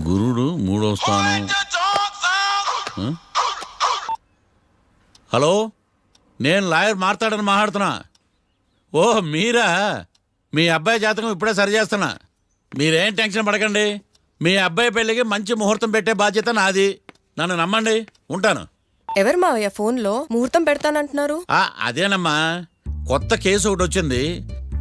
గురుడు మూడవ స్థానం. హలో, నేను లాయర్ మాట్లాడుతున్నా. ఓ మీరా? మీ అబ్బాయి జాతకం ఇప్పుడే సరి చేస్తున్నా. మీరేం టెన్షన్ పడకండి. మీ అబ్బాయి పెళ్ళికి మంచి ముహూర్తం పెట్టే బాధ్యత నాది. నన్ను నమ్మండి. ఉంటాను. ఎవరు మావయ్య ఫోన్లో ముహూర్తం పెడతానంటున్నారు? అదేనమ్మా, కొత్త కేసు ఒకటి వచ్చింది.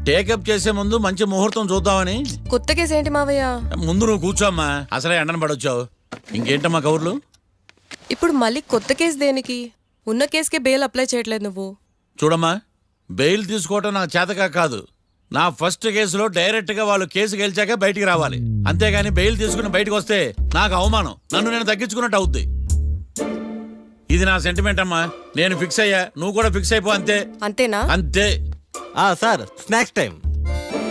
టేకప్ చేసే ముందు మంచి ముహూర్తం చూద్దామని. కొత్త కేసు ఏంటి మావయ్య? ముందు నువ్వు కూర్చోమ్మా, అసలే ఎండను పడొచ్చావు. ఇంకేంటమ్మా కబుర్లు? ఇప్పుడు మళ్ళీ కొత్త కేసు దేనికి? ఉన్న కేసుకే బెయిల్ అప్లై చేయట్లేదు నువ్వు. చూడమ్మా, బెయిల్ తీసుకోవటం నాకు చేతకా కాదు. నా ఫస్ట్ కేసులో డైరెక్ట్గా వాళ్ళు కేసు గెలిచాక బయటికి రావాలి. అంతేగాని బెయిల్ తీసుకుని బయటకు వస్తే నాకు అవమానం. నన్ను నేను తగ్గించుకున్నట్టు అవుద్ది. ఇది నా సెంటిమెంట్ అమ్మా. నేను ఫిక్స్ అయ్యా, నువ్వు కూడా ఫిక్స్ అయిపో. అంతే. అంతేనా? అంతే. Sir, snacks time.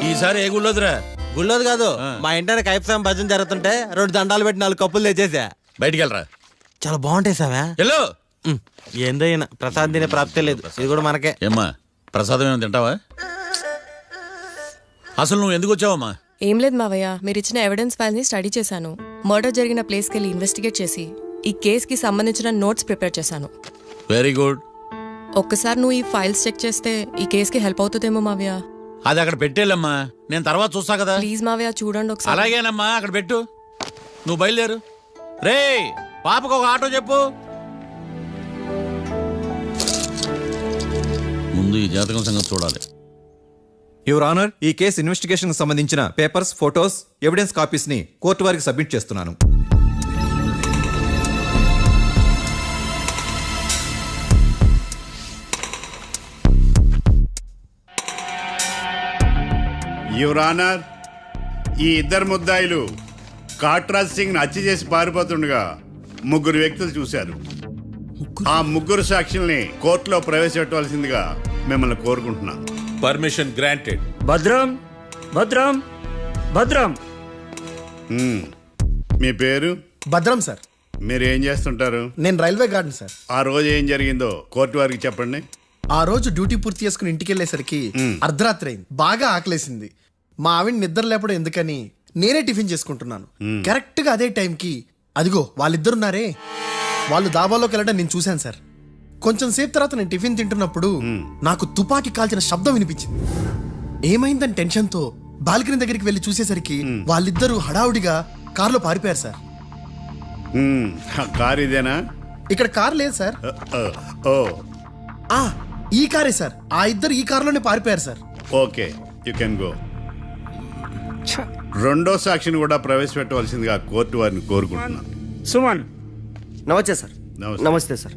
ఈసారి ఏ గుళ్ళోదిరా? గుళ్ళోది కాదు, మా ఇంటానికి కైప్సాం భజన జరుగుతుంటే 2 దండాలు పెట్టి 4 కప్పులు తెచ్చేసా. బయటికి వెళ్ళరా. చాలా బాగుంటాయి సావా. హలో, ఏందైనా ప్రసాద్ తినే ప్రాప్తే లేదు. ఇది కూడా మనకే. ఏమ్మా, ప్రసాదం ఏమైనా తింటావా? అసలు నువ్వు ఎందుకు వచ్చావమ్మా? ఏం లేదు మావయ్య, మీరు ఇచ్చిన ఎవిడెన్స్ ఫైల్స్ ని స్టడీ చేశాను. మర్డర్ జరిగిన ప్లేస్కి వెళ్ళి ఇన్వెస్టిగేట్ చేసి ఈ కేసుకి సంబంధించిన నోట్స్ ప్రిపేర్ చేశాను. Very good. ఒక్కసారి నువ్వు ఈ ఫైల్స్ చెక్ చేస్తే ఈ కేసుకి హెల్ప్ అవుతుందేమో మావయ్య. అది అక్కడ పెట్టేళ్ళమ్మా, నేను తర్వాత చూస్తా కదా. ప్లీజ్ మావయ్య, చూడండి ఒకసారి. అలాగేనమ్మా, అక్కడ పెట్టు. నువ్వు బయలుదేరు. రే, పాపకు ఒక ఆటో చెప్పు. ముందు ఈ జాతకం సంగతి చూడాలి. యువర్ ఆనర్, ఈ కేసు ఇన్వెస్టిగేషన్ సంబంధించిన పేపర్స్, ఫోటోస్, ఎవిడెన్స్ కాపీస్ ని కోర్టు వారికి సబ్మిట్ చేస్తున్నాను. యువర్ ఆనర్, ఈ ఇద్దరు ముద్దాయిలు కాట్రాజ్ సింగ్ హత్య చేసి పారిపోతుండగా 3 వ్యక్తులు చూశారు. ఆ 3 సాక్షుల్ని కోర్టులో ప్రవేశపెట్టవలసిందిగా మిమ్మల్ని కోరుకుంటున్నాను. Permission granted. భద్రం భద్రం భద్రం. మీ పేరు? భద్రం సార్. మీరు ఏం చేస్తుంటారు? నేను రైల్వే గార్డెన్ సార్. ఆ రోజు ఏం జరిగిందో కోర్టు వారికి చెప్పండి. ఆ రోజు డ్యూటీ పూర్తి చేసుకుని ఇంటికి వెళ్ళేసరికి అర్ధరాత్రి అయింది. బాగా ఆకలేసింది. మా ఆవిడ నిద్ర లేపడం ఎందుకని నేనే టిఫిన్ చేసుకుంటున్నాను. కరెక్ట్ గా అదే టైంకి అదిగో వాళ్ళిద్దరున్నారే, వాళ్ళు దాబాలోకి వెళ్ళడం నేను చూశాను సార్. కొంచెం సేపు తర్వాత నేను టిఫిన్ తింటున్నప్పుడు నాకు తుపాకీ కాల్చిన శబ్దం వినిపించింది. ఏమైందని టెన్షన్తో బాల్కనీ దగ్గరికి వెళ్ళి చూసేసరికి వాళ్ళిద్దరూ హడావుడిగా కారులో పారిపోయారు సార్. కారు ఇదేనా? ఇక్కడ కారు లేదు సార్. ఈ కారే సార్. ఆ ఇద్దరు ఈ కారులోనే పారిపోయారు sir. Okay, you can go. రెండో సాక్షిని కూడా ప్రవేశపెట్టవలసిందిగా కోర్టు వారిని కోరుకుంటున్నాను. సుమన్. నమస్తే సార్. నమస్తే సార్.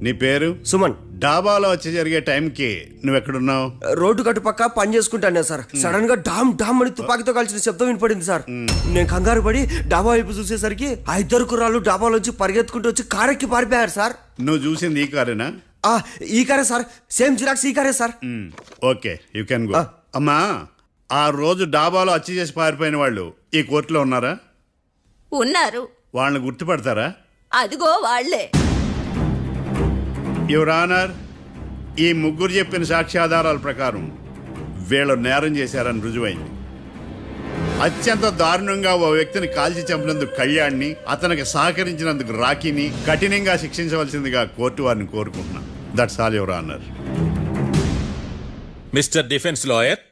నీ పేరు? సుమన్. డాబాలో వచ్చి జరిగే టైంకి నువ్వెక్కడున్నావు? రోడ్డు కట్టు పక్క పని చేసుకుంటానే సార్. సడన్ గా డామ్ డామ్ అని తుపాకీతో కాల్చిన శబ్దం వినపడింది సార్. నేను కంగారు పడి డాబా వైపు చూసేసరికి ఆ ఇద్దరు కుర్రాళ్ళు డాబాలోంచి పరిగెత్తుకుంటూ వచ్చి కారెక్కి పారిపోయారు సార్. నువ్వు చూసింది ఈ కారేనా? ఈ కారే సార్. సేమ్ జిరాక్స్ ఈ కారే sir. Okay, you can go. అమ్మా, ఆ రోజు డాబాలో హత్య చేసి పారిపోయిన వాళ్ళు ఈ కోర్టులో ఉన్నారా? ఉన్నారు. వాళ్ళని గుర్తుపడతారా? అదిగో వాళ్లే. యువర్ ఆనర్, ఈ 3 చెప్పిన సాక్ష్యాధారాల ప్రకారం వీళ్ళు నేరం చేశారని రుజువైంది. అత్యంత దారుణంగా ఓ వ్యక్తిని కాల్చి చంపినందుకు కళ్యాణ్ని, అతనికి సహకరించినందుకు రాకీని కఠినంగా శిక్షించవలసిందిగా కోర్టు వారిని కోరుకుంటున్నాను. That's all your honour. Mister defence lawyer,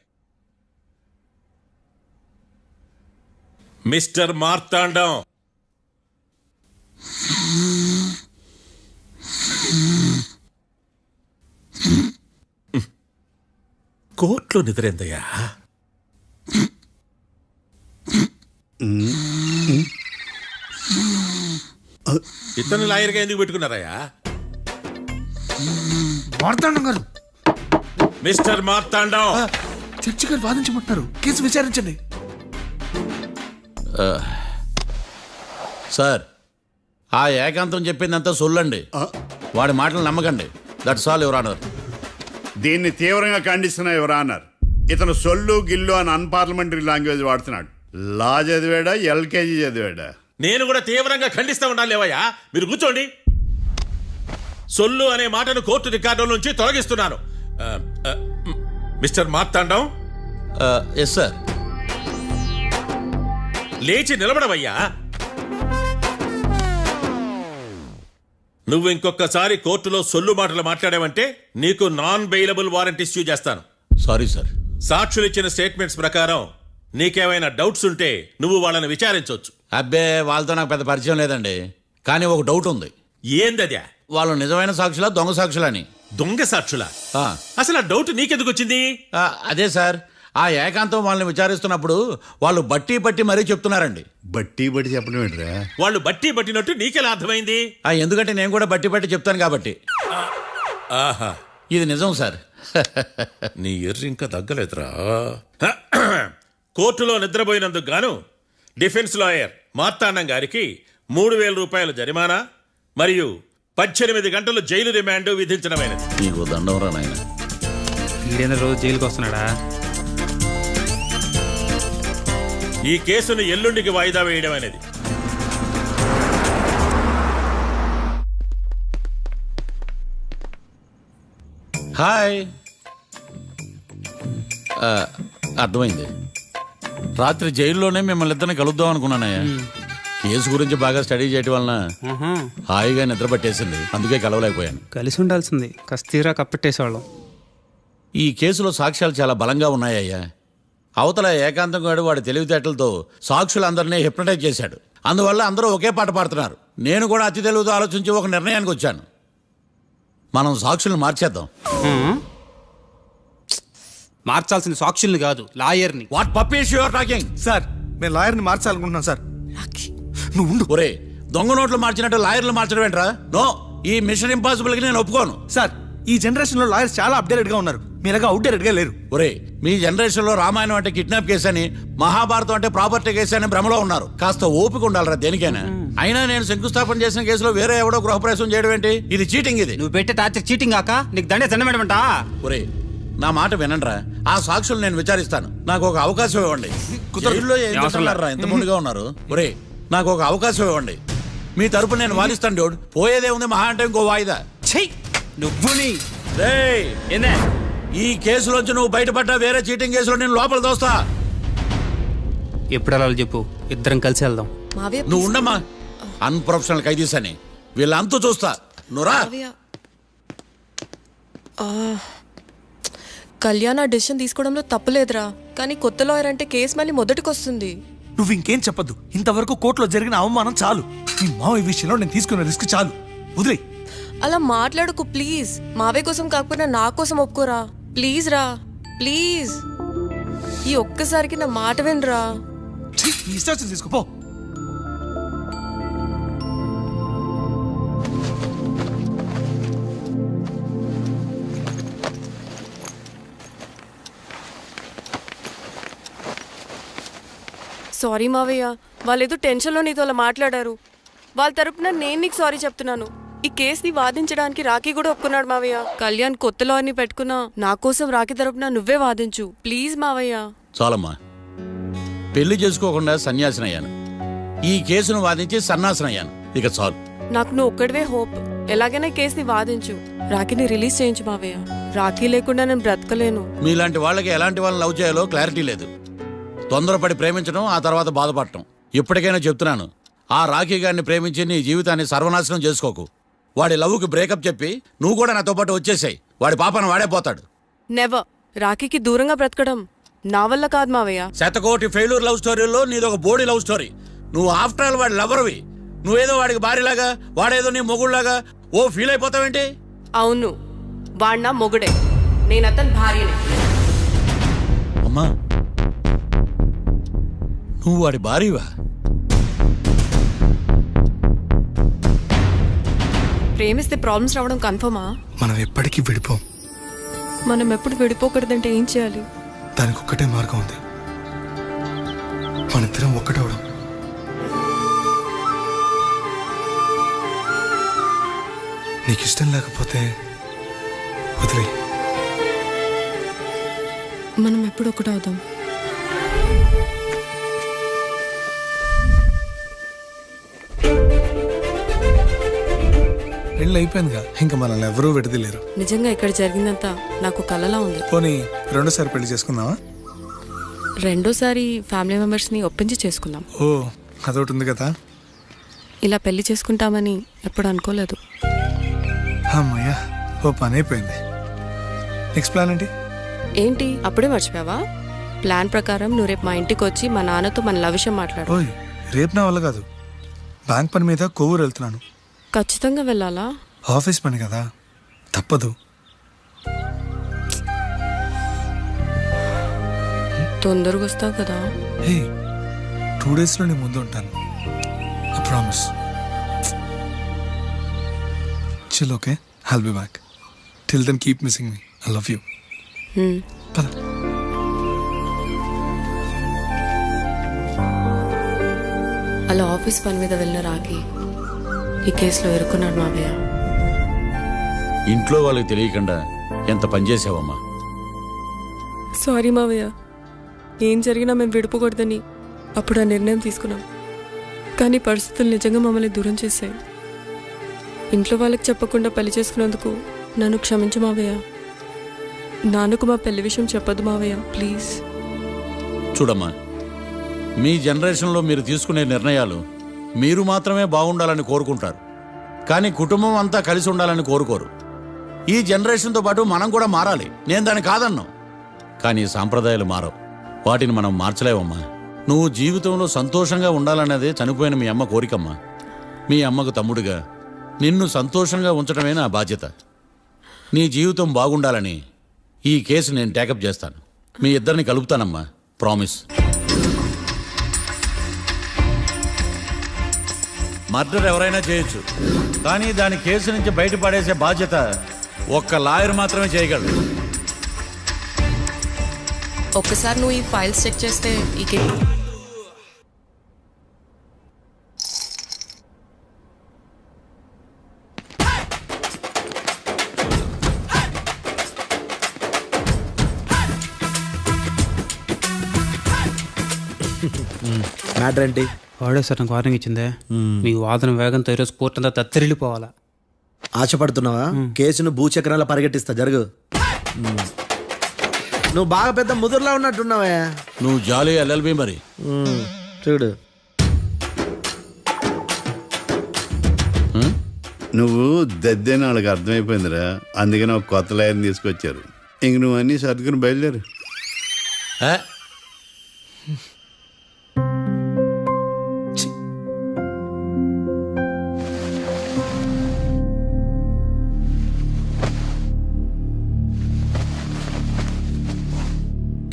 mister Martandam, కోర్టులో నిద్రేందయ్యా? ఇతను లాయర్గా ఎందుకు పెట్టుకున్నారయ్యా? మార్తాండం గారు. మిస్టర్ మార్తాండం, చర్చి గారు వాదించమంటున్నారు. కేసు విచారించండి. సార్, ఆ ఏకాంతం చెప్పిందంతా సొల్లండి. వాడి మాటలు నమ్మకండి. That's all your honour. దీన్ని తీవ్రంగా ఖండిస్తున్నా యువర్ ఆనర్. ఇతను సొల్లు గిల్లు అని అన్పార్లమెంటరీ లాంగ్వేజ్ వాడుతున్నాడు. లా చదివాడా, ఎల్కేజీ చదివాడా? నేను కూడా తీవ్రంగా ఖండిస్తా ఉండాలి. లేవయ్యా, మీరు కూర్చోండి. సొల్లు అనే మాటను కోర్టు రికార్డుల నుంచి తొలగిస్తున్నాను. Mister Martandam, yes sir. లేచి నిలబడవయ్యా. నువ్వు ఇంకొకసారి కోర్టులో సొల్లు మాటలు మాట్లాడావంటే నీకు నాన్ బెయిలబుల్ వారెంట్ ఇష్యూ చేస్తాను. Sorry sir. సాక్షులు ఇచ్చిన స్టేట్మెంట్స్ ప్రకారం నీకేమైనా డౌట్స్ ఉంటే నువ్వు వాళ్ళని విచారించవచ్చు. అబ్బే వాళ్ళతో నాకు పెద్ద పరిచయం లేదండి. కానీ ఒక డౌట్ ఉంది. ఏందద్యా? వాళ్ళు నిజమైన సాక్షులా దొంగ సాక్షులని? దొంగ సాక్షులా? ఆ, అసలు ఆ డౌట్ నీకెందుకు వచ్చింది? అదే సార్, ఆ ఏకాంతం వాళ్ళని విచారిస్తున్నప్పుడు వాళ్ళు బట్టి పట్టి మరీ చెప్తున్నారండి. బట్టి బట్టి చెప్పడం ఏంట్రా? వాళ్ళు బట్టి పట్టినట్టు నీకెలా అర్థమైంది? ఎందుకంటే నేను కూడా బట్టి పట్టి చెప్తాను కాబట్టి. ఆహా, ఇది నిజం సార్. నీ ఎర్రి ఇంకా తగ్గలేదురా. కోర్టులో నిద్రపోయినందుకు గాను డిఫెన్స్ లాయర్ మార్తాండం గారికి 3,000 రూపాయల జరిమానా మరియు 18 గంటలు జైలు రిమాండ్ విధించడమైనది. నీకు దండం రా నాయన. ఈడైనా రోజు జైలుకి వస్తున్నాడా? ఈ కేసును ఎల్లుండికి వాయిదా వేయడం అనేది. హాయ్. అర్థమైంది. రాత్రి జైల్లోనే మిమ్మల్ని ఇద్దరిని కలుద్దాం అనుకున్నానయ్యా. కేసు గురించి బాగా స్టడీ చేయటం వలన హాయిగా నిద్ర పట్టేసింది. అందుకే కలవలేకపోయాను. కలిసి ఉండాల్సింది. కస్తీరా కప్పెట్టేసేవాళ్ళం. ఈ కేసులో సాక్ష్యాలు చాలా బలంగా ఉన్నాయ్యా. అవతల ఏకాంతం గాడు వాడి తెలివితేటలతో సాక్షులందరినీ హిప్నటైజ్ చేశాడు. అందువల్ల అందరూ ఒకే పాట పాడుతున్నారు. నేను కూడా అతి తెలివితో ఆలోచించి ఒక నిర్ణయానికి వచ్చాను. మనం సాక్షులను మార్చేద్దాం. మార్చాల్సిన సాక్షుల్ని కాదు, లాయర్ని. What puppies you are talking? Sir మేము లాయర్ని మార్చాలనుకుంటున్నాం సార్. నువ్వు ఉండు. ఒరే, దొంగ నోట్లు మార్చినట్టు లాయర్లు మార్చడం ఏంట్రా? నో, ఈ మిషన్ ఇంపాసిబుల్ కి నేను ఒప్పుకోను. సార్ ఈ జనరేషన్ లో లాయర్స్ చాలా అప్డేటెడ్ గా ఉన్నారు. మీరుగా అవుట్డేటెడ్ గా లేరు. ఒరే, మీ జనరేషన్ లో రామాయణం అంటే కిడ్నాప్ కేసు అని, మహాభారతం అంటే ప్రాపర్టీ కేసు అని భ్రమలో ఉన్నారు. కాస్త ఓపిక ఉండాలరా దేనికైనా. అయినా నేను శంకుస్థాపన చేసిన కేసులో వేరే ఎవడో గృహప్రవేశం చేయడం ఏంటి? ఇది చీటింగ్. ఇది నువ్వు పెట్టే టార్చర్ చీటింగ్ కాక నీకు దండే దండమేడమంట. ఒరే, నా మాట వినండిరా. ఆ సాక్షులు నేను విచారిస్తాను. నాకు ఒక అవకాశం ఇవ్వండి. జైల్లో ఏం చేస్తున్నారా ఎంత ముందుగా ఉన్నారు? ఒరే, నాకు ఒక అవకాశం ఇవ్వండి. మీ తరపు నేను వాదిస్తాను. డోడ్ పోయేదే ఉంది, మహా అంటే ఇంకో వాయిదా. నువ్వు రేయ్, ఏందే ఈ కేసులోంచి నువ్వు బయటపడ్డా వేరే చీటింగ్ కేసులో నేను లోపల దోస్తా. ఎప్పుడు అలా చెప్పు, ఇద్దరం కలిసి వెళ్దాం. మావయ్య నువ్వు ఉండమ్మా. అన్ప్రొఫెషనల్ ఖైదీస్ అని వీళ్ళంతా చూస్తా. నువ్వురా. మావయ్య. కళ్యాణ్ ఆ డెసిషన్ తీసుకోవడంలో తప్పులేదురా. కానీ కొత్త లాయర్ అంటే కేసు మళ్ళీ మొదటికి వస్తుంది. నువ్వు ఇంకేం చెప్పద్దు. ఇంతవరకు కోర్టులో జరిగిన అవమానం చాలు. ఈ మావయ్య విషయంలో నేను తీసుకున్న రిస్క్ చాలు. వదిలే. అలా మాట్లాడుకు ప్లీజ్. మావయ్య కోసం కాకపోయినా నా కోసం ఒప్పుకోరా ప్లీజ్ రా, ప్లీజ్. ఈ ఒక్కసారికి నా మాట వినరా. ఇష్టం తీసుకోపో. సారీ మావయ్య, వాళ్ళేదో టెన్షన్లో నీతో అలా మాట్లాడారు. వాళ్ళ తరపున నేను నీకు సారీ చెప్తున్నాను. ఈ కేసుని వాదించడానికి రాఖీ కూడా ఒప్పుకున్నాడు మావయ్య. కళ్యాణ్ కొత్త లాయర్ని పెట్టుకున్నా నా కోసం రాఖీ తరపున నువ్వే వాదించు ప్లీజ్ మావయ్య. చాలమ్మా. పెళ్లి చేసుకోకుండా సన్యాసినయ్యాను. ఈ కేసును వాదించి సన్నాసనయ్యాను. ఇక చాలు. నాకు నువ్వు ఒక్కడివే హోప్. ఎలాగైనా ఈ కేసుని వాదించు. రాఖీని రిలీజ్ చేయించు మావయ్య. రాఖీ లేకుండా నేను బ్రతకలేను. మీలాంటి వాళ్ళకి ఎలాంటి వాళ్ళని లవ్ చేయాలో క్లారిటీ లేదు. తొందరపడి ప్రేమించడం, ఆ తర్వాత బాధపడటం. ఇప్పటికైనా చెప్తున్నాను, ఆ రాఖీ గారిని ప్రేమించి నీ జీవితాన్ని సర్వనాశనం చేసుకోకు. వాడి లవ్కి బ్రేకప్ చెప్పి నువ్వు కూడా నాతో పాటు వచ్చేసాయి. వాడి పాపను వాడే పోతాడు. నెవర్. రాఖీకి దూరంగా బ్రతకడం నా వల్ల కాదు మావయ్య. శతకోటి ఫెయిల్యూర్ లవ్ స్టోరీలో నీదొక బోడీ లవ్ స్టోరీ. నువ్వు ఆఫ్టర్ ఆల్ వాడి లవర్వి. నువ్వేదో వాడికి భార్యలాగా, వాడేదో నీ మొగుడులాగా ఓ ఫీల్ అయిపోతావేంటి? అవును, వాడు నా మొగుడే, నేను అతని భార్యని. అమ్మా, నువ్వు వాడి భార్యవా? ప్రేమిస్తే ప్రాబ్లమ్స్ రావడం కన్ఫర్మా? మనం ఎప్పటికీ విడిపోం. మనం ఎప్పుడు విడిపోకూడదంటే ఏం చేయాలి? దానికి ఒక్కటే మార్గం ఉంది. మనిద్దరం ఒక్కటవడం. నీకు ఇష్టం లేకపోతే వదిలే. మనం ఎప్పుడు ఒకటవుదాం. పెళ్ళి అయిపోయిందిగా, ఇంకా మనల్ని ఎవరూ విడదలేరు. నిజంగా ఇక్కడ జరిగిందంతా నాకు కలలా ఉంది. పోనీ రెండోసారి పెళ్లి చేసుకుందామా? రెండోసారి ఫ్యామిలీ మెంబర్స్ని ఒప్పించి చేసుకుందాం. ఓ అదొకటి ఉంది కదా. ఇలా పెళ్లి చేసుకుంటామని ఎప్పుడు అనుకోలేదు. అమ్మయ్యా, ఓ పని అయిపోయింది. నెక్స్ట్ ప్లాన్ ఏంటి? ఏంటి అప్పుడే మర్చిపోయావా? ప్లాన్ ప్రకారం నువ్వు రేపు మా ఇంటికి వచ్చి మా నాన్నతో మన లవ్ విషయం మాట్లాడు. ఓయ్, రేపు నా వల్ల కాదు. బ్యాంక్ పని మీద కొవ్వూరు వెళ్తున్నాను. ఖచ్చితంగా వెళ్ళాలా? ఆఫీస్ పని కదా, తప్పదు. తొందరగా వస్తావు కదా. హే, 2 డేస్లో నీ ముందు ఉంటాను. I promise. Chill, okay? I'll be back. Till then keep missing me. I love you. పద. అలా ఆఫీస్ పని మీద వెళ్ళిన రాకి ఈ కేసులో ఇరుక్కున్నాడు మావయ్య. ఇంట్లో వాళ్ళకి తెలియకుండా ఎంత పనిచేసావమ్మా. సారీ మావయ్య, ఏం జరిగినా మేము విడిపోకూడదని అప్పుడు ఆ నిర్ణయం తీసుకున్నాం. కానీ పరిస్థితులు నిజంగా మమ్మల్ని దూరం చేశాయి. ఇంట్లో వాళ్ళకి చెప్పకుండా పెళ్లి చేసుకున్నందుకు నన్ను క్షమించు మావయ్య. నాన్నకు మా పెళ్లి విషయం చెప్పదు మావయ్య, ప్లీజ్. చూడమ్మా, మీ జనరేషన్లో మీరు తీసుకునే నిర్ణయాలు మీరు మాత్రమే బాగుండాలని కోరుకుంటారు, కానీ కుటుంబం అంతా కలిసి ఉండాలని కోరుకోరు. ఈ జనరేషన్తో పాటు మనం కూడా మారాలి. నేను దాన్ని కాదన్నాను, కానీ సాంప్రదాయాలు మారవు. వాటిని మనం మార్చలేవమ్మా. నువ్వు జీవితంలో సంతోషంగా ఉండాలన్నదే చనిపోయిన మీ అమ్మ కోరికమ్మా. మీ అమ్మకు తమ్ముడిగా నిన్ను సంతోషంగా ఉంచడమే నా బాధ్యత. నీ జీవితం బాగుండాలని ఈ కేసు నేను టేకప్ చేస్తాను. మీ ఇద్దరిని కలుపుతానమ్మా, ప్రామిస్. మర్డర్ ఎవరైనా చేయొచ్చు, కానీ దాని కేసు నుంచి బయటపడేసే బాధ్యత ఒక్క లాయర్ మాత్రమే చేయగలడు. ఒక్కసారి నువ్వు ఈ ఫైల్స్ చెక్ చేస్తే ఈ మ్యాటర్ ఏంటి? వాడే సార్ నాకు వార్నింగ్ ఇచ్చిందే. మీ వాదన వేగంతో ఈరోజు కోర్టు అంతా తత్తరిల్లిపోవాలా. ఆశపడుతున్నావా? కేసును భూచక్రాల పరిగెట్టిస్తా, జరుగు. నువ్వు బాగా పెద్ద ముదురులా ఉన్నట్టున్నావే. నువ్వు జాలి ఎల్ఎల్బి మరి. చూడు, నువ్వు దద్దేని వాళ్ళకి అర్థమైపోయిందిరా. అందుకని ఒక కొత్త లాయర్ని తీసుకొచ్చారు. ఇంక నువ్వు అన్నీ సర్దుకుని బయలుదేరు. ఏ?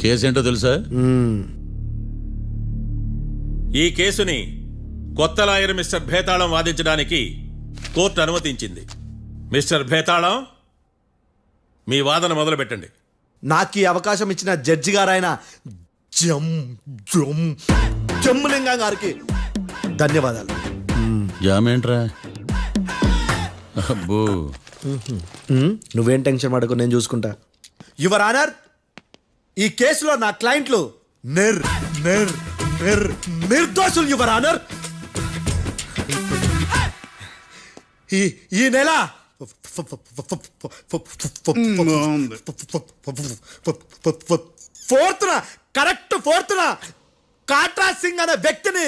కేసేంటో తెలుసా? ఈ కేసుని కొత్త లాయర్ మిస్టర్ భేతాళం వాదించడానికి కోర్టు అనుమతించింది. మిస్టర్ భేతాళం, మీ వాదన మొదలు పెట్టండి. నాకు ఈ అవకాశం ఇచ్చిన జడ్జి గారైన జమ్ములింగం గారికి ధన్యవాదాలు. జామేంట్రా? అబ్బో, నువ్వేం టెన్షన్ పడకు, నేను చూసుకుంటా. యువర్ ఆనర్, ఈ కేసులో నా క్లయింట్లు నిర్దోషులు యువర్ ఆనర్. ఈ నెల ఫోర్త్న కాట్రా సింగ్ అనే వ్యక్తిని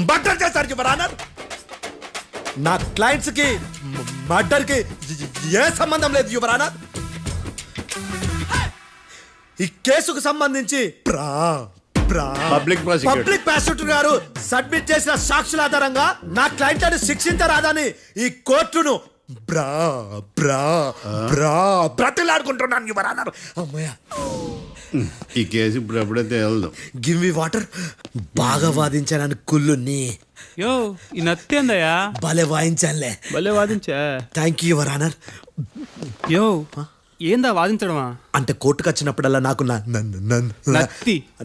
మర్డర్ చేశారు యువర్ ఆనర్. నా క్లయింట్స్ కి మర్డర్ కి ఏ సంబంధం లేదు యువర్ ఆనర్. ఈ కేసుకు సంబంధించి పబ్లిక్ ప్రాసిక్యూటర్ గారు సబ్మిట్ చేసిన సాక్షుల ఆధారంగా నా క్లయింట్ శిక్షించరాదని ఈ కోర్టును బ్రతిలాడుకుంటున్నాను యువర్ ఆనర్. అమ్మయ్య, ఈ కేసు ఇప్పుడు ఎప్పుడైతే వెళ్దాం. Give me water. బాగా వాదించానని కుళ్ళుని. యో, ఈ నత్తేందయ్యా? భలే వాయించానులే. భలే వాదించా. Thank you your honour. యో, ఏందా వాదించడమా? అంటే కోర్టుకు వచ్చినప్పుడల్లా నాకు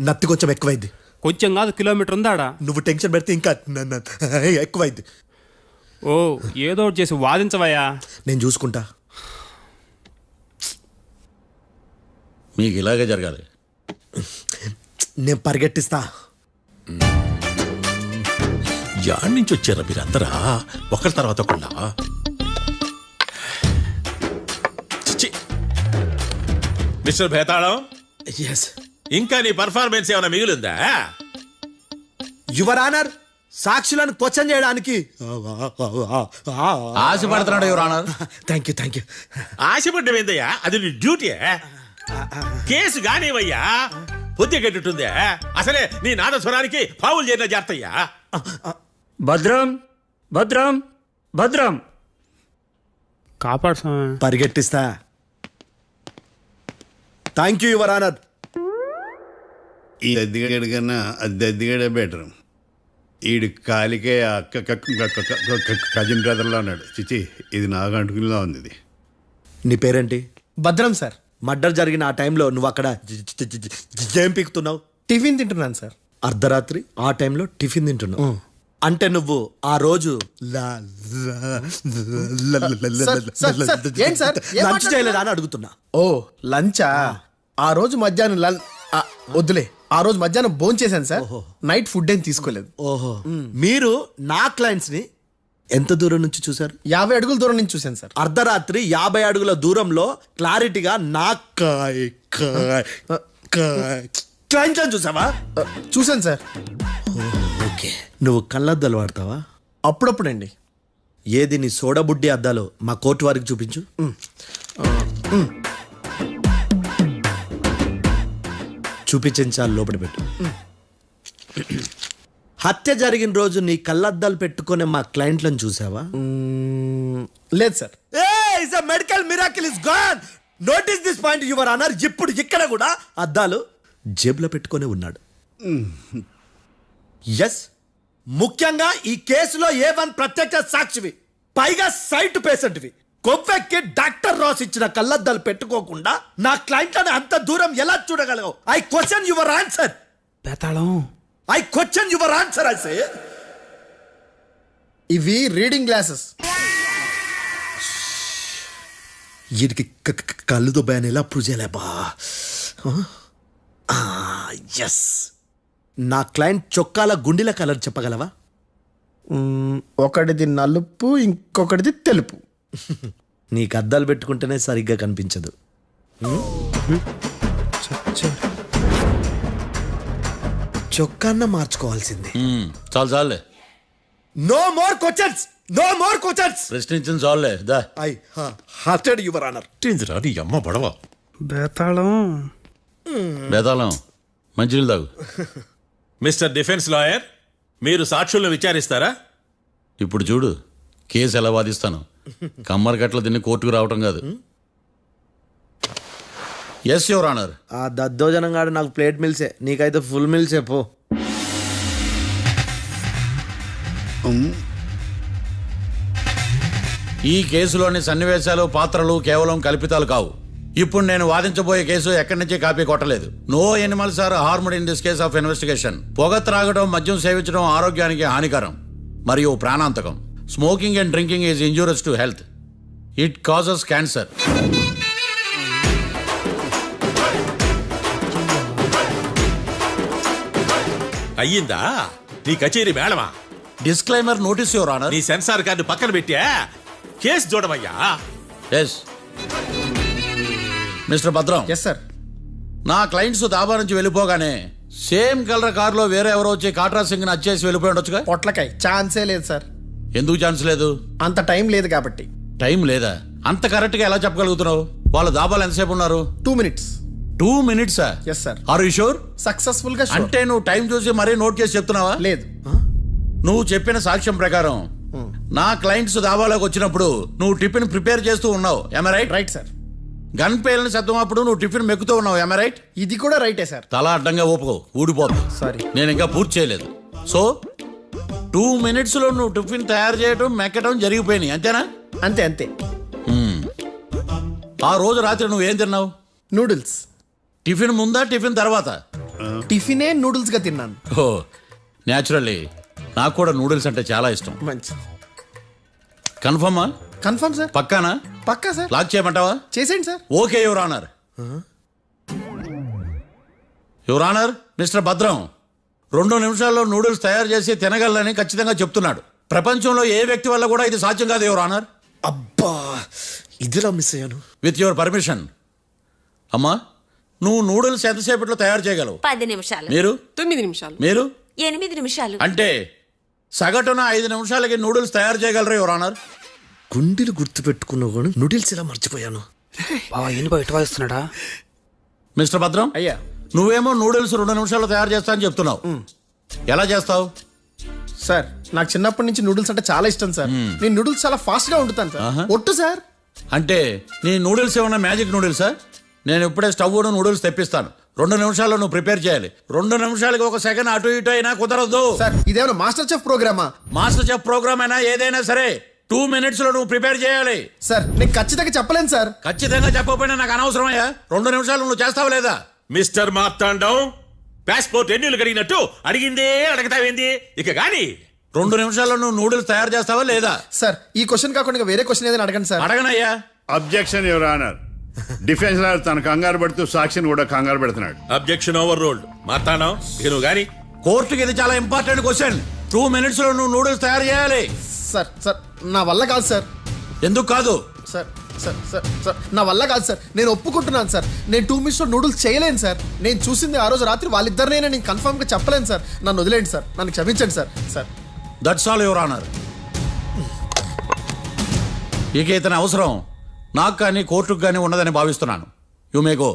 నత్తి కొంచెం ఎక్కువైంది. కొంచెం కాదు, కిలోమీటర్ ఉందాడా. నువ్వు టెన్షన్ పెడితే ఇంకా ఎక్కువైంది. ఓ, ఏదో ఒకటి చేసి వాదించవయ్యా. నేను చూసుకుంటా. మీకు ఇలాగే జరగాలి. నేను పరిగెట్టిస్తా. యాడ్ నుంచి వచ్చారా మీరందరా ఒకరి తర్వాత ఒకళ్ళ? మిస్టర్ భేతాళం, ఎస్ ఇంకా నీ పర్ఫార్మెన్స్ ఏమైనా మిగిలిందా? యువర్ ఆనర్, సాక్షులను క్వశ్చన్ చేయడానికి ఆశపడుతున్నాడు యువర్ ఆనర్. థ్యాంక్ యూ ఆశపడ్డం ఏందయ్యా, అది నీ డ్యూటీ. కేసు గానివయ్యా, పొద్దు గట్టుందే. అసలే నీ నాదస్వరానికి పావులు చేరిన జాగ్రత్తయ్యా. భద్రం భద్రం భద్రం. కాపాడు స్వామి. పరిగెట్టిస్తా. Thank you your honour. ఈ దద్దిగడి కన్నా అది దద్దిగడే బెటర్. ఈడు కాలికే కజిన్ బ్రదర్లో ఉన్నాడు. చిచి, ఇది నాకు అంటుకునిలా ఉంది. ఇది నీ పేరేంటి? భద్రం సార్. మర్డర్ జరిగిన ఆ టైంలో నువ్వు అక్కడ ఏం పీకుతున్నావు? టిఫిన్ తింటున్నాను సార్. అర్ధరాత్రి ఆ టైంలో టిఫిన్ తింటున్నావు అంటే నువ్వు ఆ రోజు ఏంటి సార్? ఏం లంచ్ చేయలేదా అని అడుగుతున్నా. ఓ లంచా? ఆ రోజు మధ్యాహ్నం వద్దులే, ఆ రోజు మధ్యాహ్నం భోజనం చేశాను సార్. నైట్ ఫుడ్ ఏం తీసుకోలేదు. ఓహో, మీరు నా క్లయింట్స్ ని ఎంత దూరం నుంచి చూసారు? 50 అడుగుల దూరం నుంచి చూశాను సార్. అర్ధరాత్రి 50 అడుగుల దూరంలో క్లారిటీగా నా క్లయింట్స్ చూసావా? చూశాను సార్. ఓకే, నువ్వు కళ్ళద్దాలు వాడతావా? అప్పుడప్పుడండి. ఏది నీ సోడబుడ్డి అద్దాలు మా కోర్టు వారికి చూపించు. చూపించాలి, లోపల పెట్టు. హత్య జరిగిన రోజు నీ కళ్ళద్దాలు పెట్టుకునే మా క్లయింట్లను చూసావా? లేదు sir. Medical miracle is gone. Notice this point your honour. ఇప్పుడు ఇక్కడ కూడా అద్దాలు జేబులో పెట్టుకొని ఉన్నాడు. ఎస్, ముఖ్యంగా ఈ కేసులో A1 ప్రత్యక్ష సాక్షివి, పైగా సైట్ పేషెంట్వి. కొవ్వెక్కి డాక్టర్ రాస్ ఇచ్చిన కళ్ళద్దాలు పెట్టుకోకుండా నా క్లయింట్లను అంత దూరం ఎలా చూడగలవు? I question your answer. బేతాళం. I question your answer. I say ఇవి రీడింగ్ గ్లాసెస్. వీటికి కళ్ళు దుబ్బాయని ఎలా ప్రూవ్ చేయలేబా? ఎస్, నా క్లయింట్ చొక్కాల గుండెల కలర్ చెప్పగలవా? ఒకటిది నలుపు, ఇంకొకటిది తెలుపు. నీకు అద్దాలు పెట్టుకుంటేనే సరిగ్గా కనిపించదు. చొక్కాన్న మార్చుకోవాల్సింది. చాలు చాలులే, no more questions, no more questions. ప్రశ్నించింది చాలులే. దా ఐ హార్టెడ్ యువర్ ఆనర్. నీ అమ్మ పడవ. బేతాళం. బేతాళం, మంచినీళ్ళు తాగు. మిస్టర్ డిఫెన్స్ లాయర్, మీరు సాక్షులను విచారిస్తారా? ఇప్పుడు చూడు కేసు ఎలా వాదిస్తాను. కమ్మరి కట్టలు తిని కోర్టుకు రావటం కాదు. Yes your honour. ఆ దద్దోజనం గాడు నాకు ప్లేట్ మిల్సే, నీకైతే ఫుల్ మిల్సే పో. ఈ కేసులోని సన్నివేశాలు, పాత్రలు కేవలం కల్పితాలు కావు. ఇప్పుడు నేను వాదించబోయే కేసు ఎక్కడి నుంచి కాపీ కొట్టలేదు. No animals are harmed in this case of investigation. పొగ త్రాగడం, మద్యం సేవించడం ఆరోగ్యానికి హానికరం మరియు ప్రాణాంతకం. Smoking and drinking is injurious to health. It causes cancer. అయ్యిందా నీ కచేరీ మేడమా? Disclaimer notice your honour. నీ సెన్సార్ కార్డు పక్కన పెట్టా కేసు చూడమయ్యా. Yes mister Bhadram. Yes sir. నా క్లయింట్స్ దాబా నుంచి వెళ్ళిపోగానే సేమ్ కలర్ కారులో వేరే ఎవరో వచ్చి కాట్రా సింగ్ ని వచ్చేసి వెళ్ళిపోయి ఉండొచ్చుగా. పొట్లకాయ ఛాన్సే లేదు సార్. ఎందుకు ఛాన్స్ లేదు? అంత టైం లేదు కాబట్టి. టైం లేదా? అంత కరెక్ట్ గా ఎలా చెప్పగలుగుతున్నావు? వాళ్ళ దాబాలు ఎంతసేపు ఉన్నారు? 2 minutes. 2 minutes? Yes sir. Are you sure? Successful గా sure. అంటే నువ్వు టైం చూసి మరీ నోట్ చేసి చెప్తున్నావా? లేదు. నువ్వు చెప్పిన సాక్ష్యం ప్రకారం నా క్లయింట్స్ దాబాలోకి వచ్చినప్పుడు నువ్వు టిఫిన్ ప్రిపేర్ చేస్తూ ఉన్నావు. Am I right? Right sir. Gun పేలిన శబ్దం అప్పుడు నువ్వు టిఫిన్ మెక్కుతూ ఉన్నావు. Am I right? ఇది కూడా రైటే సార్. తల అడ్డంగా ఊపుకో, ఊడిపోతుంది. సారీ. నేను ఇంకా పూర్తి చేయలేదు. సో 2 minutes లో నువ్వు టిఫిన్ తయారు చేయడం, మెక్కడం జరిగిపోయినాయి, అంతేనా? అంతే అంతే. ఆ రోజు రాత్రి నువ్వేం తిన్నావు? నూడిల్స్. టిఫిన్ ముందా, టిఫిన్ తర్వాత? టిఫినే నూడిల్స్ గా తిన్నాను. ఓ న్యాచురల్లీ నాకు కూడా నూడిల్స్ అంటే చాలా ఇష్టం. మంచి. కన్ఫర్మా? Confirm sir. పక్కానా? పక్కా సార్. లాక్ చేయమంటావా? చేసేయండి sir. Okay your honour. Your honour, mister Bhadram 2 నిమిషాల్లో నూడిల్స్ తయారు చేసి తినగలని ఖచ్చితంగా చెప్తున్నాడు. ప్రపంచంలో ఏ వ్యక్తి వల్ల కూడా ఇది సాధ్యం కాదు యువర్ ఆనర్. అబ్బా, ఇదిలా మిస్ అయ్యాను. With your permission. అమ్మా నువ్వు నూడిల్స్ ఎంతసేపట్లో తయారు చేయగలవు? 10 నిమిషాలు. మీరు 9 నిమిషాలు. మీరు 8 నిమిషాలు. అంటే సగటున 5 నిమిషాలకి నూడిల్స్ తయారు చేయగలరు యువర్ ఆనర్. గుండెలు గుర్తు పెట్టుకున్నావు కానీ నూడిల్స్ ఇలా మర్చిపోయాను. బావా ఏంటి బయట వాయిస్తున్నాడా? మిస్టర్ భద్రం, అయ్యా నువ్వేమో నూడిల్స్ 2 నిమిషాల్లో తయారు చేస్తా అని చెప్తున్నావు. ఎలా చేస్తావు? సార్ నాకు చిన్నప్పటి నుంచి నూడిల్స్ అంటే చాలా ఇష్టం సార్. నేను నూడిల్స్ చాలా ఫాస్ట్ గా వండుతాను సార్. ఒట్టు సార్. అంటే నీ నూడిల్స్ ఏమన్నా మ్యాజిక్ నూడిల్సా? నేను ఇప్పుడే స్టవ్ నూడిల్స్ తెప్పిస్తాను. 2 నిమిషాల్లో నువ్వు ప్రిపేర్ చేయాలి. 2 నిమిషాలకి 1 సెకండ్ అటు ఇటు అయినా కుదరదు. సార్ ఇదేమైనా మాస్టర్ చెఫ్ ప్రోగ్రామా? మాస్టర్ చెఫ్ ప్రోగ్రామ్ అయినా ఏదైనా సరే 2 minutes లో నువ్వు ప్రిపేర్ చేయాలి. సార్ నేను ఖచ్చితంగా చెప్పలేను సార్. ఖచ్చితంగా చెప్పకపోయినా నాకు అనవసరమయ్యా. 2 నిమిషాలు నువ్వు చేస్తావు లేదా? మిస్టర్ మార్తాండం, పాస్పోర్ట్ ఎన్నిలు కడిగినట్టు అడిగిందే అడగతావేంది? ఇక గాని 2 నిమిషాల్లో నువ్వు నూడిల్స్ తయారు చేస్తావా లేదా? సార్ ఈ క్వశ్చన్ కాకుండా ఇంకా వేరే క్వశ్చన్ ఏదైనా అడగండి సార్. అడగనయ్యా. Objection your honour. Defence lawyer తన కంగారు పడుతూ సాక్షిని కూడా కంగారు పెడుతున్నాడు. Objection over ruled. మార్తాండం, ఇక నువ్వు గాని. కోర్టుకి ఇది చాలా ఇంపార్టెంట్ క్వశ్చన్. 2 minutes లో నువ్వు నూడిల్స్ తయారు చేయాలి. సార్ సార్ నా వల్ల కాదు సార్. ఎందుకు కాదు? సార్ సార్ సార్ సార్ నా వల్ల కాదు సార్. నేను ఒప్పుకుంటున్నాను సార్. నేను 2 minutes లో నూడిల్స్ చేయలేను సార్. నేను చూసింది ఆ రోజు రాత్రి వాళ్ళిద్దరినైనా నేను కన్ఫర్మ్ గా చెప్పలేను సార్. నన్ను వదిలేండి సార్. నన్ను క్షమించండి sir. Sir that's all your honour. ఇక ఇతని అవసరం నాకు కానీ కోర్టుకు కానీ ఉన్నదని భావిస్తున్నాను. You may go.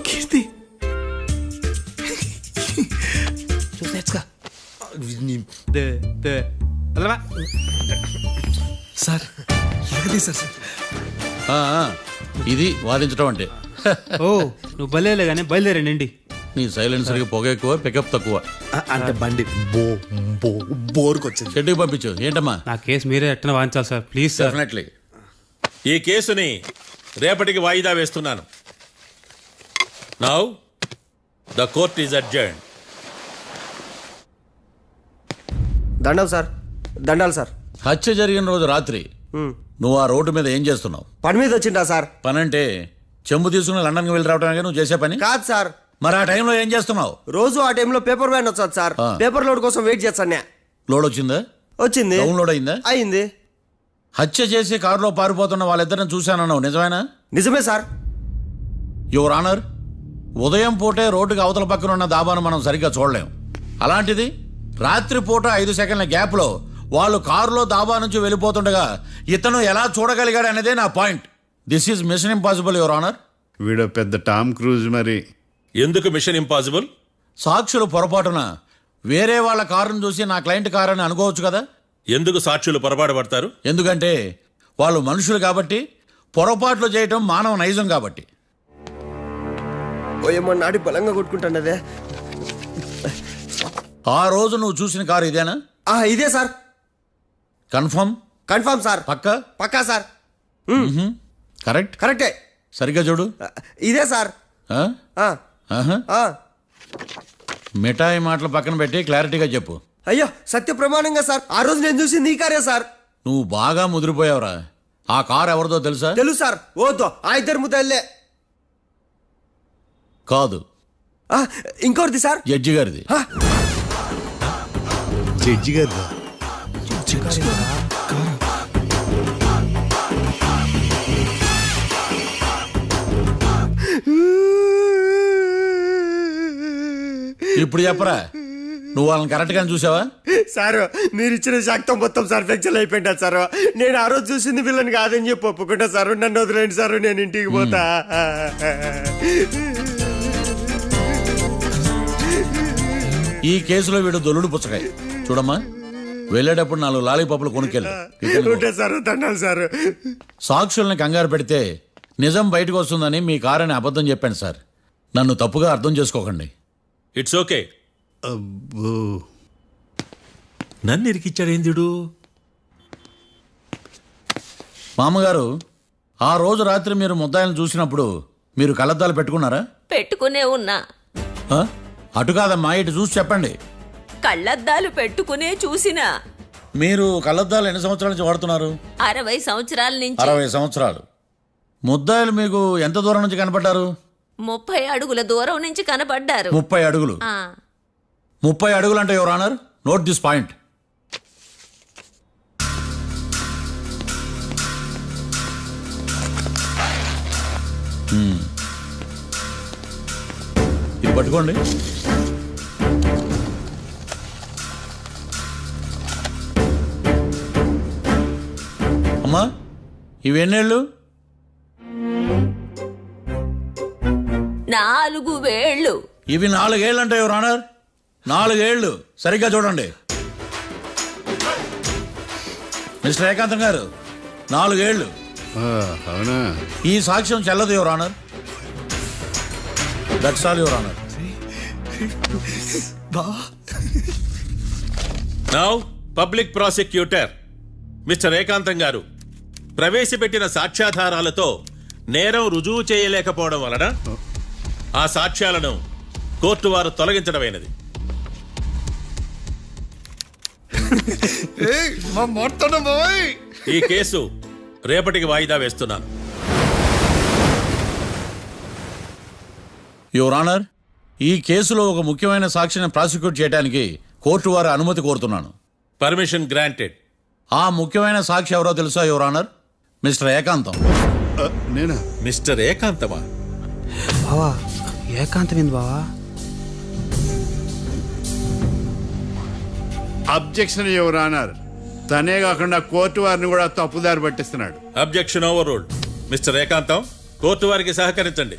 కీర్తి సార్ ఎరగదీశారు సార్. ఇది వాదించడం అంటే. ఓ నువ్వు బలేలే కానీ బయలుదేరండి. నీ సైలెన్సర్కి పొగ ఎక్కువ, పికప్ తక్కువ. అంటే బండి బోర్కి వచ్చింది. షెడ్యూకి పంపించు. ఏంటమ్మా? నా కేసు మీరే ఎట్టన వాయించాలి సార్, ప్లీజ్ సార్. డెఫినెట్లీ. ఈ కేసుని రేపటికి వాయిదా వేస్తున్నాను. Now the court is adjourned. దండం సార్. దండాలి సార్. హత్య జరిగిన రోజు రాత్రి నువ్వు ఆ రోడ్డు మీద ఏం చేస్తున్నావు? పని మీద వచ్చిందా సార్? పని అంటే చెంబు తీసుకుని లండన్కి వెళ్ళి రావడానికి నువ్వు చేసే పని కాదు సార్. మరి ఆ టైంలో ఏం చేస్తున్నావు? రోజు ఆ టైంలో పేపర్ వ్యాన్ వచ్చాది సార్. పేపర్ లోడ్ కోసం వెయిట్ చేస్తాను. లోడ్ వచ్చిందా? వచ్చింది. డౌన్లోడ్ అయిందా? అయింది. హత్య చేసి కారులో పారిపోతున్న వాళ్ళిద్దరిని చూశానన్నావు, నిజమేనా? నిజమే సార్. యువర్ ఆనర్, ఉదయం పూటే రోడ్డుకి అవతల పక్కన ఉన్న దాబాను మనం సరిగ్గా చూడలేం. అలాంటిది రాత్రి పూట 5 సెకండ్ల గ్యాప్లో వాళ్ళు కారులో దాబా నుంచి వెళ్ళిపోతుండగా ఇతను ఎలా చూడగలిగాడు అనేదే నా point. This is mission impossible your honour. వీడో పెద్ద టామ్ క్రూజ్ మరి. ఎందుకు మిషన్ ఇంపాసిబుల్? సాక్షులు పొరపాటున వేరే వాళ్ళ కారును చూసి నా క్లయింట్ కారు అని అనుకోవచ్చు కదా. ఎందుకు సాక్షులు పొరపాటు పడతారు? ఎందుకంటే వాళ్ళు మనుషులు కాబట్టి, పొరపాట్లు చేయటం మానవ నైజం కాబట్టి. ఓయమ్మ నాడి బలంగా కొట్టుకుంటానదే. ఆ రోజు నువ్వు చూసిన కారు ఇదేనా? ఇదే సార్. కన్ఫర్మ్? Confirm sir. పక్కా? పక్కా సార్. కరెక్ట్? కరెక్టే. సరిగ్గా చూడు. ఇదే సార్. ఆ? ఆహా. ఆ. మిఠాయి మాటలు పక్కన పెట్టి క్లారిటీగా చెప్పు. అయ్యో సత్య ప్రమాణంగా సార్, ఆ రోజు నేను చూసి నీ కారే సార్. నువ్వు బాగా ముదిరిపోయావురా. ఆ కారు ఎవరిదో తెలుసా? తెలుసు సార్. ఓతో ఆ ఇద్దరు ముద్దల్లే. కాదు, ఇంకోటిది సార్. జడ్జి గారిది. జడ్జి గారు ఇప్పుడు చెప్పరా, నువ్వు వాళ్ళని కరెక్ట్ గానే చూసావా? సార్ మీరు ఇచ్చిన శాక్తం మొత్తం సార్ ఫ్రాక్చర్ అయిపోయింటా సార్. నేను ఆ రోజు చూసింది వీళ్ళని కాదని చెప్పి ఒప్పుకుంటా సార్. నన్ను వదిలేండి సార్, నేను ఇంటికి పోతా. ఈ కేసులో వీడు దొల్లుడు పుచ్చకాయ. చూడమ్మా, వెళ్ళేటప్పుడు 4 లాలీపాపులు కొనుక్కెళ్ళు. Sir దండాలి sir. సాక్షుల్ని కంగారు పెడితే నిజం బయటకు వస్తుందని మీ కారని అబద్ధం చెప్పాను సార్. నన్ను తప్పుగా అర్థం చేసుకోకండి. It's okay. నన్ను ఇరికిచ్చాడేందుడు? మామగారు, ఆ రోజు రాత్రి మీరు ముద్దాయిలను చూసినప్పుడు మీరు కళ్ళద్దాలు పెట్టుకున్నారా? పెట్టుకునే ఉన్నా. ఆ? అటు కాదమ్మా, ఇటు చూసి చెప్పండి. కళ్ళద్దాలు పెట్టుకునే చూసినా. మీరు కళ్ళద్దాలు ఎన్ని సంవత్సరాల నుంచి వాడుతున్నారు? 60 సంవత్సరాల నుంచి. 60 సంవత్సరాలు. ముద్దాయిలు మీకు ఎంత దూరం నుంచి కనపడ్డారు? 30 అడుగుల దూరం నుంచి కనపడ్డారు. 30 అడుగులు. 30 అడుగులు అంటే your honour, note this point. ఇది పట్టుకోండి. అమ్మా ఇవి ఎన్నేళ్ళు? 4 వేళ్ళు. ఇవి 4 ఏళ్ళు అంటే యువర్ ఆనర్, 4 ఏళ్ళు. సరిగ్గా చూడండి మిస్టర్ ఏకాంతం గారు, 4 ఏళ్ళు. అవునా? ఈ సాక్ష్యం చెల్లదు your honour. That's all your honour. Now public prosecutor mister ఏకాంతం గారు ప్రవేశపెట్టిన సాక్ష్యాధారాలతో నేరం రుజువు చేయలేకపోవడం వలన ఆ సాక్ష్యాలను కోర్టు వారు తొలగించడమైనది. ఈ కేసు రేపటికి వాయిదా వేస్తున్నాను. యువర్ ఆనర్, ఈ కేసులో ఒక ముఖ్యమైన సాక్షిని ప్రాసిక్యూట్ చేయడానికి కోర్టు వారి అనుమతి కోరుతున్నాను. Permission granted. ఆ ముఖ్యమైన సాక్షి ఎవరో తెలుసా యువర్ ఆనర్? మిస్టర్ ఏకాంతం. నేనా? మిస్టర్ ఏకాంతమా? బావా ఏకాంతం ఏంది బావా? Objection your honour. తనే కాకుండా కోర్టు వారిని కూడా తప్పుదారి పట్టిస్తున్నాడు. Objection overruled. Mister Ekantam, court వారికి సహకరించండి.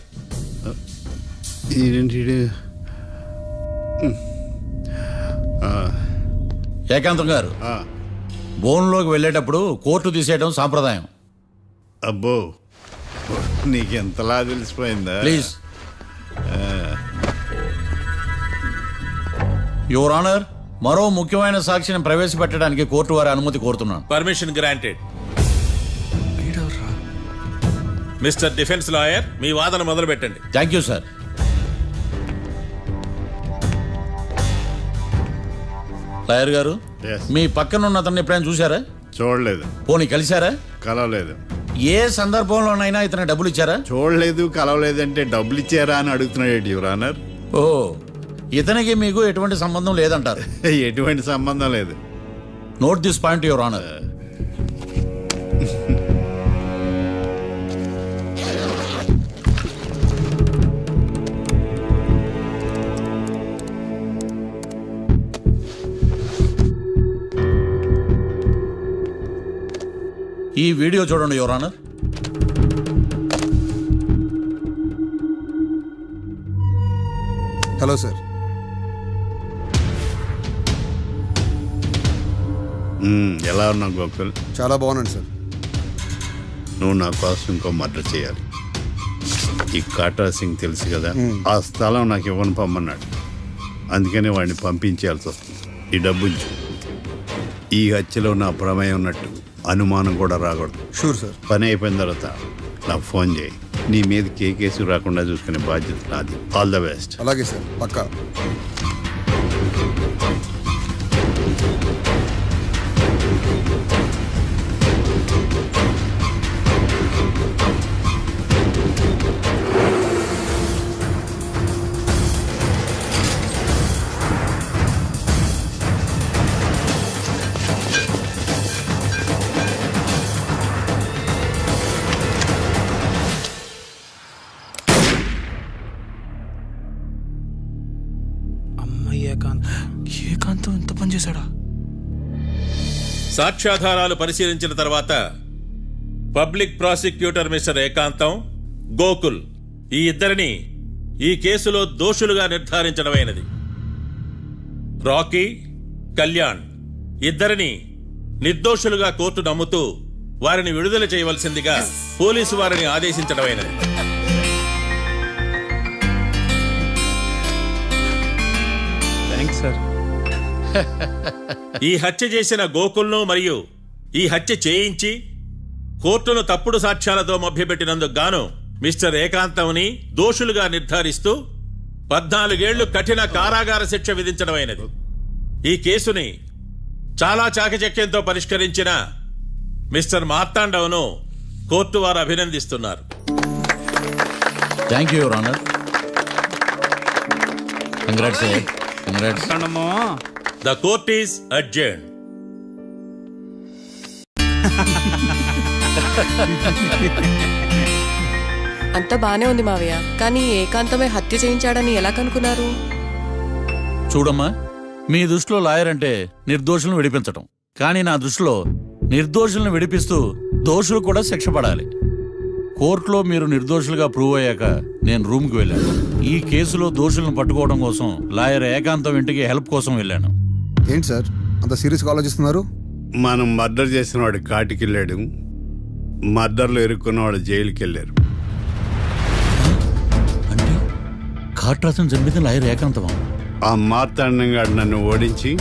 ఏకాంతం గారు, బోన్లోకి వెళ్ళేటప్పుడు కోర్టు తీసేయడం సాంప్రదాయం. అబ్బో, నీకెంతలా తెలిసిపోయిందా? ప్లీజ్. యువర్ ఆనర్, మరో ముఖ్యమైన సాక్షిని ప్రవేశపెట్టడానికి కోర్టు వారి అనుమతి కోరుతున్నాను. Permission granted. Mister defence lawyer, మీ వాదన మొదలు పెట్టండి. Thank you sir. లాయర్ గారు, Yes. మీ పక్కన ఉన్న అతన్ని ఎప్పుడైనా చూసారా? చూడలేదు. పోనీ కలిశారా? కలవలేదు. ఏ సందర్భంలోనైనా ఇతను డబ్బులు ఇచ్చారా? చూడలేదు, కలవలేదంటే డబ్బులు ఇచ్చారా అని అడుగుతున్నాడు యువర్ ఆనర్. ఓ, ఇతనికి మీకు ఎటువంటి సంబంధం లేదంటారు. ఎటువంటి సంబంధం లేదు. Note this point your honour. ఈ వీడియో చూడండి యువర్ ఆనర్. Hello sir. ఎలా ఉన్నావు గోకుల్? చాలా బాగున్నాను సార్. నువ్వు నా కోసం ఇంకో మర్డర్ చేయాలి. ఈ కాటా సింగ్ తెలుసు కదా, ఆ స్థలం నాకు ఇవ్వను పమ్మన్నాడు. అందుకనే వాడిని పంపించాల్సి వస్తుంది. ఈ డబ్బు ఉంచు. ఈ హత్యలో నా ప్రమేయం ఉన్నట్టు అనుమానం కూడా రాకూడదు. Sure sir. పని అయిపోయిన తర్వాత నాకు ఫోన్ చేయి. నీ మీద ఏ కేసు రాకుండా చూసుకునే బాధ్యత నాది. All the best. అలాగే సార్, పక్కా. ఏకాంతం ఎంత పని చేశాడా? సాక్ష్యాధారాలు పరిశీలించిన తర్వాత పబ్లిక్ ప్రాసిక్యూటర్ మిస్టర్ ఏకాంతం, గోకుల్ ఈ ఇద్దరిని ఈ కేసులో దోషులుగా నిర్ధారించడమైనది. రాకీ, కళ్యాణ్ ఇద్దరిని నిర్దోషులుగా కోర్టు నమ్ముతూ వారిని విడుదల చేయవలసిందిగా పోలీసు వారిని ఆదేశించడమైనది. Thanks sir. ఈ హత్య చేసిన గోకుల్ను మరియు ఈ హత్య చేయించి కోర్టును తప్పుడు సాక్ష్యాలతో మభ్యపెట్టినందుకు గాను మిస్టర్ ఏకాంతంని దోషులుగా నిర్ధారిస్తూ 14 ఏళ్లు కఠిన కారాగార శిక్ష విధించడమైనది. ఈ కేసుని చాలా చాకచక్యంతో పరిష్కరించిన మిస్టర్ మార్తాండవను కోర్టు వారు అభినందిస్తున్నారు. Thank you your honour. Congrats. Congrats. The court is adjourned. అంతా బానే ఉంది మావయ్య, కానీ ఏకాంతమే హత్య చేయించాడని ఎలా కనుక్కున్నారు? చూడమ్మా, మీ దృష్టిలో లాయర్ అంటే నిర్దోషులను విడిపించటం, కానీ నా దృష్టిలో నిర్దోషులను విడిపిస్తూ దోషులు కూడా శిక్ష పడాలి. కోర్టులో మీరు నిర్దోషులుగా ప్రూవ్ అయ్యాక నేను రూమ్కి వెళ్ళాను. ఈ కేసులో దోషులను పట్టుకోవడం కోసం లాయర్ ఏకాంతం ఇంటికి హెల్ప్ కోసం వెళ్ళాను. ఏంటి సార్ అంత సీరియస్గా ఆలోచిస్తున్నారు? మనం మర్డర్ చేసిన వాడు కాటికి వెళ్ళాడు, మర్డర్లో ఇరుక్కున్న వాడు జైలుకి వెళ్ళారు. అంటే కాట్రాసన్ చంపితే లాయర్ ఏకాంతమా? ఆ మార్తాండంగా నన్ను ఓడించి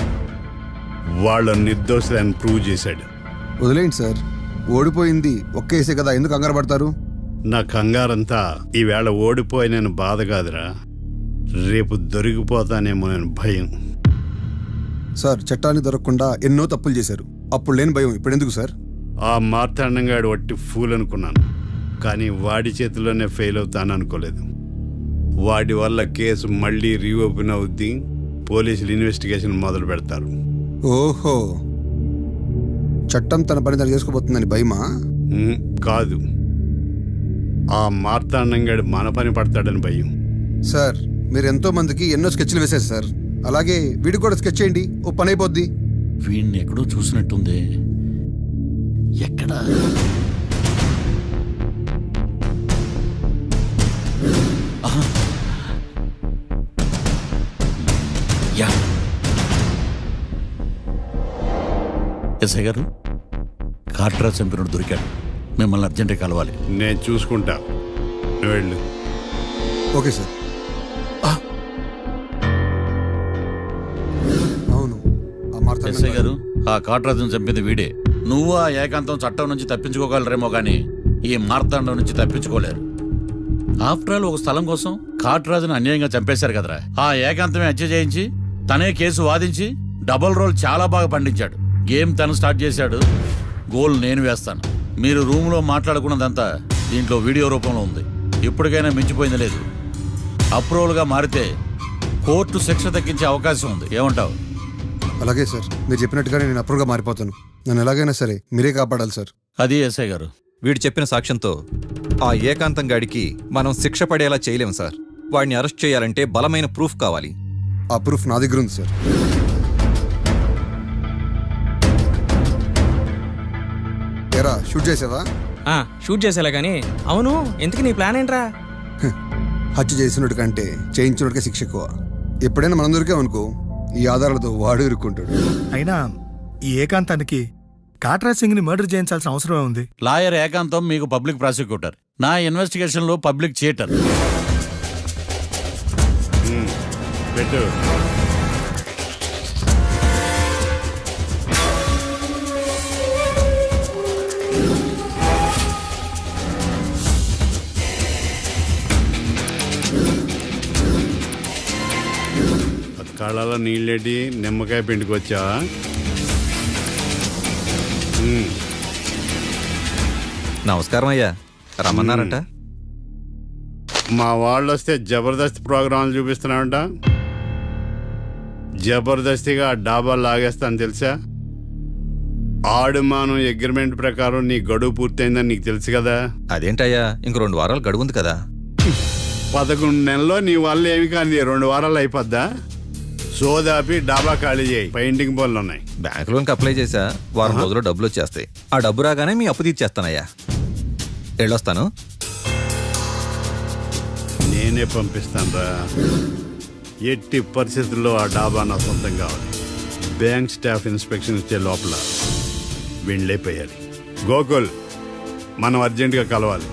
వాళ్ళ నిర్దోషులని ప్రూవ్ చేశాడు. వదిలేండి సార్, ఓడిపోయింది ఒక్కేసే కదా, ఎందుకు కంగారు పడతారు? నా కంగారంతా ఈవేళ ఓడిపోయి నేను బాధ కాదురా, రేపు దొరికిపోతానేమో నేను భయం. సార్ చట్టాన్ని దొరకకుండా ఎన్నో తప్పులు చేశారు, అప్పుడు లేని భయం ఇప్పుడు ఎందుకు సార్? ఆ మార్తాండంగాడు వట్టి ఫూల్ అనుకున్నాను, కానీ వాడి చేతిలోనే ఫెయిల్ అవుతాను అనుకోలేదు. వాడి వల్ల కేసు మళ్ళీ రీఓపెన్ అవుద్ది, పోలీసులు ఇన్వెస్టిగేషన్ మొదలు పెడతారు. ఓహో, చట్టం తన పని తను చేసుకోబోతుందని భయమా? కాదు, ఆ మార్తాండంగాడు మన పని పడతాడని భయం. సార్ మీరు ఎంతో మందికి ఎన్నో స్కెచ్లు వేశారు సార్, అలాగే వీడికి కూడా స్కెచ్ చేయండి, ఓ పని అయిపోద్ది. వీడిని ఎక్కడో చూసినట్టుంది. ఎక్కడా? ఆహా. యా. ఎస్ఐ గారు, కాట్రా చంపినోడు దొరికాడు, మిమ్మల్ని అర్జెంటుగా కలవాలి. నేను చూసుకుంటా, నువ్వు వెళ్ళు. Okay sir. అవును, ఆ మార్తా ఎస్ఐ గారు, ఆ కాట్రాజును చంపింది వీడే. నువ్వు ఆ ఏకాంతం చట్టం నుంచి తప్పించుకోగలరేమో కానీ ఈ మార్తాండం నుంచి తప్పించుకోలేరు. ఆఫ్టర్ ఆల్ ఒక స్థలం కోసం కాట్రాజును అన్యాయంగా చంపేశారు కదరా. ఆ ఏకాంతమే హత్య చేయించి తనే కేసు వాదించి డబుల్ రోల్ చాలా బాగా పండించాడు. గేమ్ తను స్టార్ట్ చేశాడు, గోల్ నేను వేస్తాను. మీరు రూమ్లో మాట్లాడుకున్నదంతా దీంట్లో వీడియో రూపంలో ఉంది. ఇప్పటికైనా మించిపోయింది లేదు. అప్రూవల్గా మారితే కోర్టు శిక్ష తగ్గించే అవకాశం ఉంది. ఏమంటావు? అలాగే సార్, మీరు చెప్పినట్టుగానే నేను అప్రూవ్గా మారిపోతాను. నన్ను ఎలాగైనా సరే మీరే కాపాడాలి సార్. అది ఎస్ఐ గారు. వీడు చెప్పిన సాక్ష్యంతో ఆ ఏకాంతం గాడికి మనం శిక్ష పడేలా చేయలేం సార్. వాడిని అరెస్ట్ చేయాలంటే బలమైన ప్రూఫ్ కావాలి. ఆ ప్రూఫ్ నా దగ్గర ఉంది సార్. ఎరా షూట్ చేసావా? షూట్ చేసేలా కానీ. అవును, ఎందుకు నీ ప్లాన్ ఏంట్రా? హత్య చేసినట్టు కంటే చేయించినట్టుగా శిక్ష ఎక్కువ. ఎప్పుడైనా మనం దొరికామనుకో ఈ ఆధారాలతో వాడు ఇరుక్కుంటాడు. అయినా ఈ ఏకాంతానికి కాట్రాజ్ సింగ్ ని మర్డర్ చేయించాల్సిన అవసరమే ఉంది. లాయర్ ఏకాంతం మీకు పబ్లిక్ ప్రాసిక్యూటర్, నా ఇన్వెస్టిగేషన్లో పబ్లిక్ చీటర్. పెట్టు. కళ్ళలో నీళ్ళేటి నిమ్మకాయ పిండుకొచ్చా? నమస్కారం అయ్యా, రమ్మన్నారంట. మా వాళ్ళు వస్తే జబర్దస్త్ ప్రోగ్రాంలు చూపిస్తున్నామంట. జబర్దస్తిగా డాబా లాగేస్తాను తెలుసా? ఆడుమానం అగ్రిమెంట్ ప్రకారం నీ గడువు పూర్తయిందని నీకు తెలుసు కదా. అదేంటయ్యా, ఇంక 2 వారాలు గడువుంది కదా. 11 నెలల్లో నీ వల్ల ఏమి కానీ 2 వారాలు అయిపోద్దా? సోదాపి డాబా ఖాళీ చేయి, పెయింటింగ్ పనులు ఉన్నాయి. బ్యాంక్ లోన్కి అప్లై చేశా, వారం రోజుల్లో డబ్బులు వచ్చేస్తాయి. ఆ డబ్బు రాగానే మీ అప్పు తీర్చేస్తానయ్యా. వెళ్ళొస్తాను. నేనే పంపిస్తాను రా. ఎట్టి పరిస్థితుల్లో ఆ డాబా నా సొంతం కావాలి. బ్యాంక్ స్టాఫ్ ఇన్స్పెక్షన్ ఇచ్చే లోపల వీళ్ళైపోయాలి. గోకుల్, మనం అర్జెంటుగా కలవాలి.